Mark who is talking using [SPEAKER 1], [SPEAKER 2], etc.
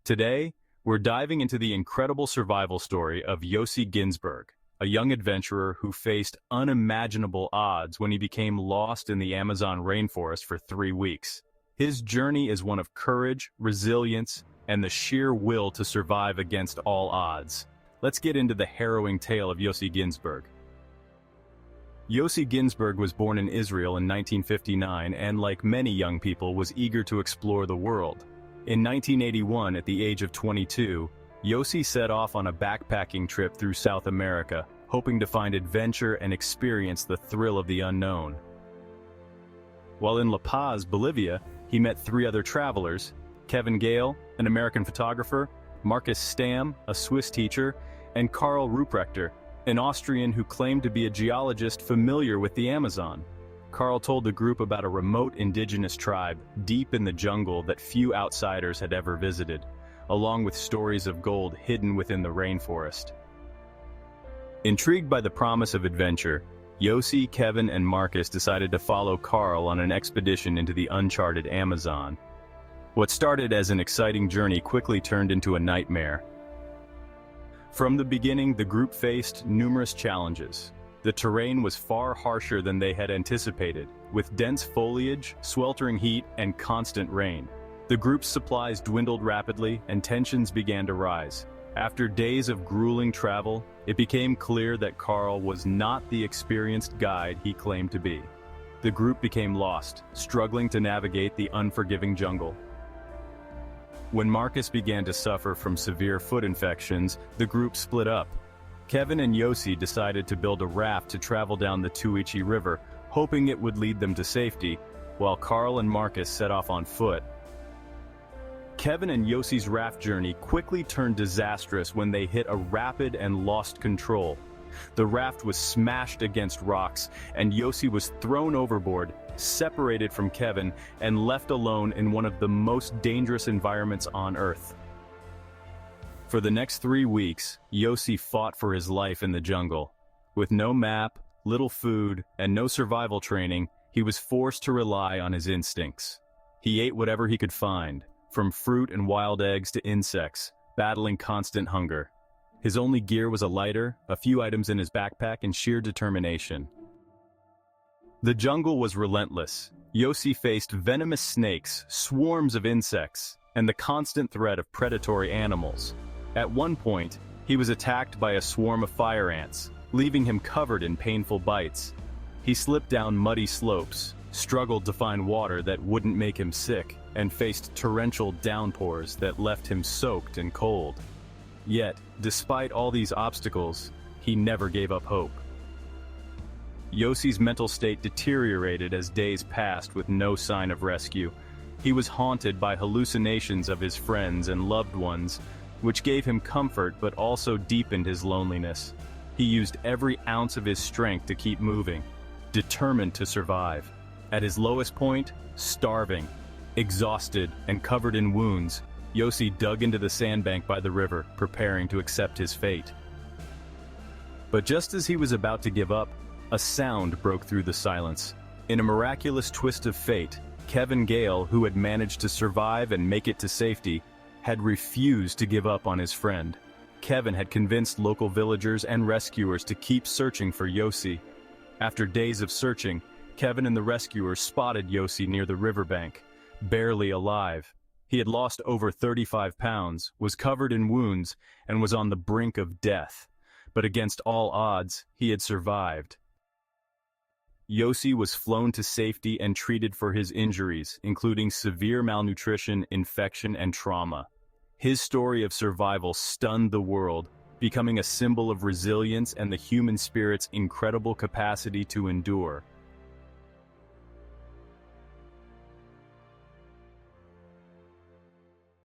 [SPEAKER 1] Today, we're diving into the incredible survival story of Yossi Ghinsberg, a young adventurer who faced unimaginable odds when he became lost in the Amazon rainforest for 3 weeks. His journey is one of courage, resilience, and the sheer will to survive against all odds. Let's get into the harrowing tale of Yossi Ghinsberg. Yossi Ghinsberg was born in Israel in 1959 and, like many young people, was eager to explore the world. In 1981, at the age of 22, Yossi set off on a backpacking trip through South America, hoping to find adventure and experience the thrill of the unknown. While in La Paz, Bolivia, he met 3 other travelers: Kevin Gale, an American photographer, Marcus Stam, a Swiss teacher, and Karl Ruprechter, an Austrian who claimed to be a geologist familiar with the Amazon. Karl told the group about a remote indigenous tribe deep in the jungle that few outsiders had ever visited, along with stories of gold hidden within the rainforest. Intrigued by the promise of adventure, Yossi, Kevin, and Marcus decided to follow Karl on an expedition into the uncharted Amazon. What started as an exciting journey quickly turned into a nightmare. From the beginning, the group faced numerous challenges. The terrain was far harsher than they had anticipated, with dense foliage, sweltering heat, and constant rain. The group's supplies dwindled rapidly, and tensions began to rise. After days of grueling travel, it became clear that Karl was not the experienced guide he claimed to be. The group became lost, struggling to navigate the unforgiving jungle. When Marcus began to suffer from severe foot infections, the group split up. Kevin and Yossi decided to build a raft to travel down the Tuichi River, hoping it would lead them to safety, while Karl and Marcus set off on foot. Kevin and Yossi's raft journey quickly turned disastrous when they hit a rapid and lost control. The raft was smashed against rocks, and Yossi was thrown overboard, separated from Kevin, and left alone in one of the most dangerous environments on Earth. For the next 3 weeks, Yossi fought for his life in the jungle. With no map, little food, and no survival training, he was forced to rely on his instincts. He ate whatever he could find, from fruit and wild eggs to insects, battling constant hunger. His only gear was a lighter, a few items in his backpack, and sheer determination. The jungle was relentless. Yossi faced venomous snakes, swarms of insects, and the constant threat of predatory animals. At one point, he was attacked by a swarm of fire ants, leaving him covered in painful bites. He slipped down muddy slopes, struggled to find water that wouldn't make him sick, and faced torrential downpours that left him soaked and cold. Yet, despite all these obstacles, he never gave up hope. Yossi's mental state deteriorated as days passed with no sign of rescue. He was haunted by hallucinations of his friends and loved ones, which gave him comfort but also deepened his loneliness. He used every ounce of his strength to keep moving, determined to survive. At his lowest point, starving, exhausted, and covered in wounds, Yossi dug into the sandbank by the river, preparing to accept his fate. But just as he was about to give up, a sound broke through the silence. In a miraculous twist of fate, Kevin Gale, who had managed to survive and make it to safety, had refused to give up on his friend. Kevin had convinced local villagers and rescuers to keep searching for Yossi. After days of searching, Kevin and the rescuers spotted Yossi near the riverbank, barely alive. He had lost over 35 pounds, was covered in wounds, and was on the brink of death. But against all odds, he had survived. Yossi was flown to safety and treated for his injuries, including severe malnutrition, infection, and trauma. His story of survival stunned the world, becoming a symbol of resilience and the human spirit's incredible capacity to endure.